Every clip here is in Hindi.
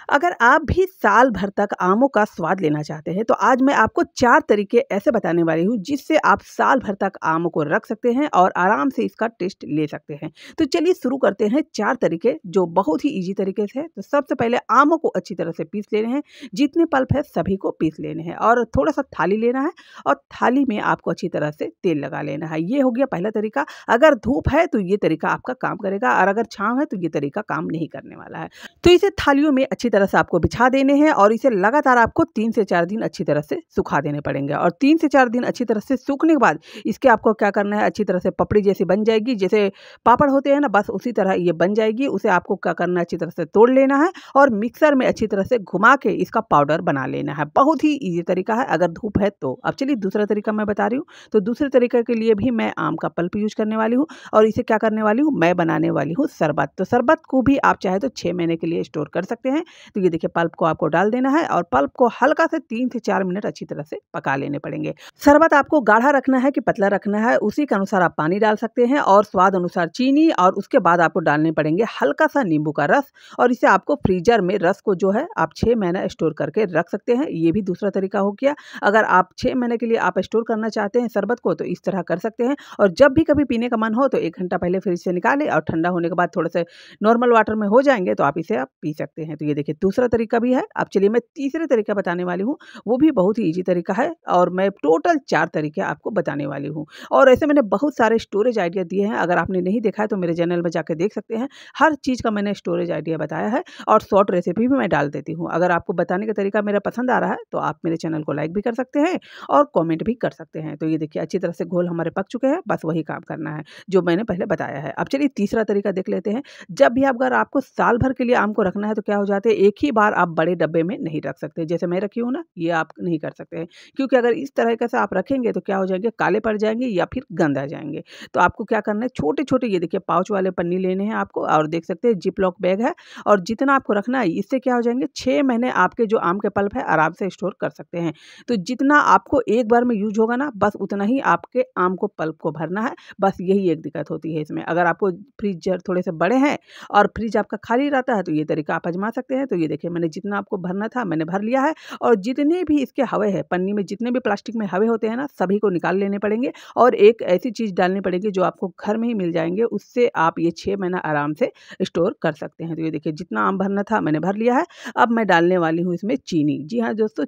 अगर आप भी साल भर तक आमों का स्वाद लेना चाहते हैं तो आज मैं आपको 4 तरीके ऐसे बताने वाली हूँ जिससे आप साल भर तक आमों को रख सकते हैं और आराम से इसका टेस्ट ले सकते हैं। तो चलिए शुरू करते हैं 4 तरीके जो बहुत ही ईज़ी तरीके से है। तो सबसे पहले आमों को अच्छी तरह से पीस लेने हैं, जितने पल्प है सभी को पीस लेने हैं और थोड़ा-सा थाली लेना है और थाली में आपको अच्छी तरह से तेल लगा लेना है। ये हो गया पहला तरीका। अगर धूप है तो ये तरीका आपका काम करेगा और अगर छाँव है तो ये तरीका काम नहीं करने वाला है। तो इसे थालियों में अच्छी तरह से आपको बिछा देने हैं और इसे लगातार आपको 3 से 4 दिन अच्छी तरह से सुखा देने पड़ेंगे और 3 से 4 दिन अच्छी तरह से सूखने के बाद इसके आपको क्या करना है, अच्छी तरह से पपड़ी जैसी बन जाएगी, जैसे पापड़ होते हैं ना, बस उसी तरह ये बन जाएगी। उसे आपको क्या करना है, अच्छी तरह से तोड़ लेना है और मिक्सर में अच्छी तरह से घुमा के इसका पाउडर बना लेना है। बहुत ही ईज़ी तरीका है अगर धूप है तो। अब चलिए दूसरा तरीका मैं बता रही हूँ। तो दूसरे तरीके के लिए भी मैं आम का पल्प यूज़ करने वाली हूँ और इसे क्या करने वाली हूँ, मैं बनाने वाली हूँ शरबत। तो शरबत को भी आप चाहे तो 6 महीने के लिए स्टोर कर सकते हैं। तो ये देखिए पल्प को आपको डाल देना है और पल्प को हल्का से 3 से 4 मिनट अच्छी तरह से पका लेने पड़ेंगे। शरबत आपको गाढ़ा रखना है कि पतला रखना है, उसी के अनुसार आप पानी डाल सकते हैं और स्वाद अनुसार चीनी और उसके बाद आपको डालने पड़ेंगे हल्का सा नींबू का रस और इसे आपको फ्रीजर में रस को जो है आप 6 महीना स्टोर करके रख सकते हैं। ये भी दूसरा तरीका हो गया। अगर आप 6 महीने के लिए आप स्टोर करना चाहते हैं शरबत को तो इस तरह कर सकते हैं और जब भी कभी पीने का मन हो तो 1 घंटा पहले फ्रिज से निकालें और ठंडा होने के बाद थोड़े से नॉर्मल वाटर में हो जाएँगे तो आप इसे आप पी सकते हैं। तो ये देखिए दूसरा तरीका भी है। अब चलिए मैं तीसरे तरीका बताने वाली हूँ, वो भी बहुत ही ईज़ी तरीका है और मैं टोटल 4 तरीके आपको बताने वाली हूँ। और ऐसे मैंने बहुत सारे स्टोरेज आइडिया दिए हैं, अगर आपने नहीं देखा है तो मेरे चैनल में जाके देख सकते हैं। हर चीज़ का मैंने स्टोरेज आइडिया बताया है और शॉर्ट रेसिपी भी मैं डाल देती हूँ। अगर आपको बताने का तरीका मेरा पसंद आ रहा है तो आप मेरे चैनल को लाइक भी कर सकते हैं और कमेंट भी कर सकते हैं। तो ये देखिए अच्छी तरह से घोल हमारे पक चुके हैं, बस वही काम करना है जो मैंने पहले बताया है। अब चलिए तीसरा तरीका देख लेते हैं। जब भी अगर आपको साल भर के लिए आम को रखना है तो क्या हो जाता है, एक ही बार आप बड़े डब्बे में नहीं रख सकते। जैसे मैं रखी हूँ ना, ये आप नहीं कर सकते हैं क्योंकि अगर इस तरीके से आप रखेंगे तो क्या हो जाएंगे, काले पड़ जाएंगे या फिर गंद आ जाएंगे। तो आपको क्या करना है, छोटे-छोटे ये देखिए पाउच वाले पन्नी लेने हैं आपको और देख सकते हैं जिप लॉक बैग है और जितना आपको रखना है इससे क्या हो जाएंगे 6 महीने आपके जो आम के पल्प है आराम से स्टोर कर सकते हैं। तो जितना आपको एक बार में यूज़ होगा ना, बस उतना ही आपके आम को पल्प को भरना है। बस यही एक दिक्कत होती है इसमें। अगर आपको फ्रीज़र थोड़े से बड़े हैं और फ्रिज आपका खाली रहता है तो ये तरीका आप आज़मा सकते हैं। तो ये देखिए मैंने जितना आपको भरना था मैंने भर लिया है और जितने भी इसके हवे हैं, पन्नी में जितने भी प्लास्टिक में हवे होते हैं ना, सभी को निकाल लेने पड़ेंगे और एक ऐसी चीज़ डालनी पड़ेगी जो आपको घर में ही मिल जाएँगे, उससे आप ये 6 महीना आराम से स्टोर कर सकते हैं। तो ये देखिए जितना आम भरना था मैंने भर लिया है। अब मैं डालने वाली हूँ इसमें चीनी। जी हाँ दोस्तों,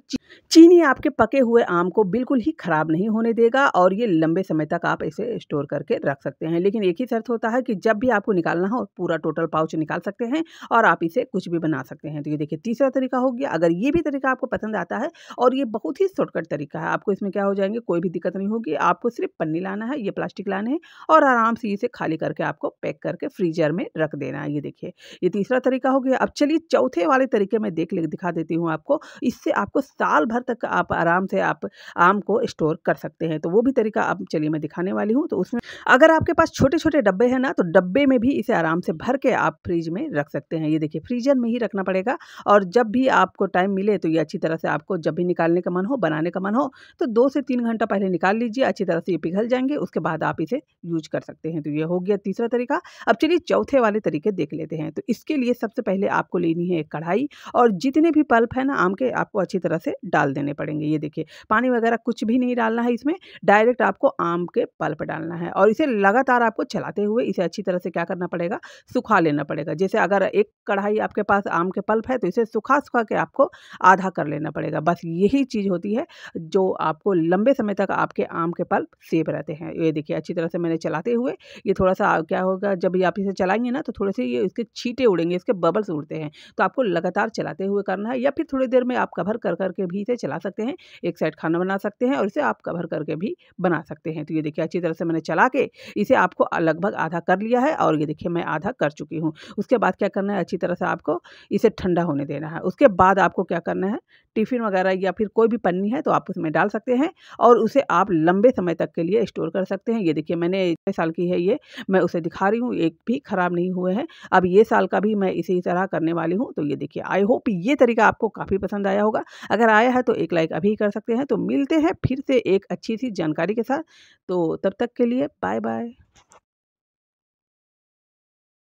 चीनी आपके पके हुए आम को बिल्कुल ही खराब नहीं होने देगा और ये लंबे समय तक आप इसे स्टोर करके रख सकते हैं। लेकिन एक ही शर्त होता है कि जब भी आपको निकालना हो पूरा टोटल पाउच निकाल सकते हैं और आप इसे कुछ भी बना सकते हैं। तो ये देखिए तीसरा तरीका हो गया। अगर ये भी तरीका आपको पसंद आता है और ये बहुत ही शॉर्टकट तरीका है, आपको इसमें क्या हो जाएँगे, कोई भी दिक्कत नहीं होगी। आपको सिर्फ़ पन्नी लाना है, ये प्लास्टिक लाने हैं और आराम से इसे खाली करके आपको पैक करके फ्रीज़र में रख देना है। ये देखिए, ये तीसरा तरीका हो गया। अब चलिए चौथे वाले तरीके में दिखा देती हूँ आपको। इससे आपको साल भर तक आप आराम से आप आम को स्टोर कर सकते हैं। तो वो भी तरीका अब चलिए मैं दिखाने वाली हूँ। तो उसमें अगर आपके पास छोटे-छोटे डब्बे हैं ना, तो डब्बे में भी इसे आराम से भर के आप फ्रिज में रख सकते हैं। ये देखिए फ्रीज़र में ही रखना पड़ेगा और जब भी आपको टाइम मिले तो ये अच्छी तरह से आपको जब भी निकालने का मन हो, बनाने का मन हो, तो 2 से 3 घंटा पहले निकाल लीजिए। अच्छी तरह से ये पिघल जाएँगे, उसके बाद आप इसे यूज़ कर सकते हैं। तो ये हो गया तीसरा तरीका। अब चलिए चौथे वाले तरीके देख लेते हैं। तो इसके लिए सबसे पहले आपको लेनी है एक कढ़ाई और जितने भी पल्प है ना आम के, आपको अच्छी तरह से डाल देने पड़ेंगे। ये देखिए पानी वगैरह कुछ भी नहीं डालना है इसमें, डायरेक्ट आपको आम के पल्प डालना है और इसे लगातार आपको चलाते हुए इसे अच्छी तरह से क्या करना पड़ेगा, सुखा लेना पड़ेगा। जैसे अगर एक कढ़ाई आपके पास आम के पल्प है तो इसे सुखा-सुखा के आपको आधा कर लेना पड़ेगा। बस यही चीज़ होती है जो आपको लंबे समय तक आपके आम के पल्प सेफ रहते हैं। ये देखिए अच्छी तरह से मैंने चलाते हुए ये थोड़ा-सा क्या होगा, जब ये आप इसे चलाएँगे ना तो थोड़े-से ये इसके छींटे उड़ेंगे, इसके बबल्स उड़ते हैं। तो आपको लगातार चलाते हुए करना है या फिर थोड़ी देर में आप कवर कर के भी इसे चला सकते हैं। एक साइड खाना बना सकते हैं और इसे आप कवर करके भी बना सकते हैं। तो ये देखिए अच्छी तरह से मैंने चला के इसे आपको लगभग आधा कर लिया है और ये देखिए मैं आधा कर चुकी हूँ। उसके बाद क्या करना है, अच्छी तरह से आपको इसे ठंडा होने देना है। उसके बाद आपको क्या करना है, टिफ़िन वगैरह या फिर कोई भी पन्नी है तो आप उसमें डाल सकते हैं और उसे आप लंबे समय तक के लिए स्टोर कर सकते हैं। ये देखिए मैंने 6 साल की है ये, मैं उसे दिखा रही हूँ, एक भी खराब नहीं हुए हैं। अब ये साल का भी मैं इसी तरह करने वाली हूँ। तो ये देखिए आई होप ये तरीका आपको काफ़ी पसंद आया होगा। अगर आया है तो एक लाइक अभी कर सकते हैं। तो मिलते हैं फिर से एक अच्छी सी जानकारी के साथ। तो तब तक के लिए बाय बाय।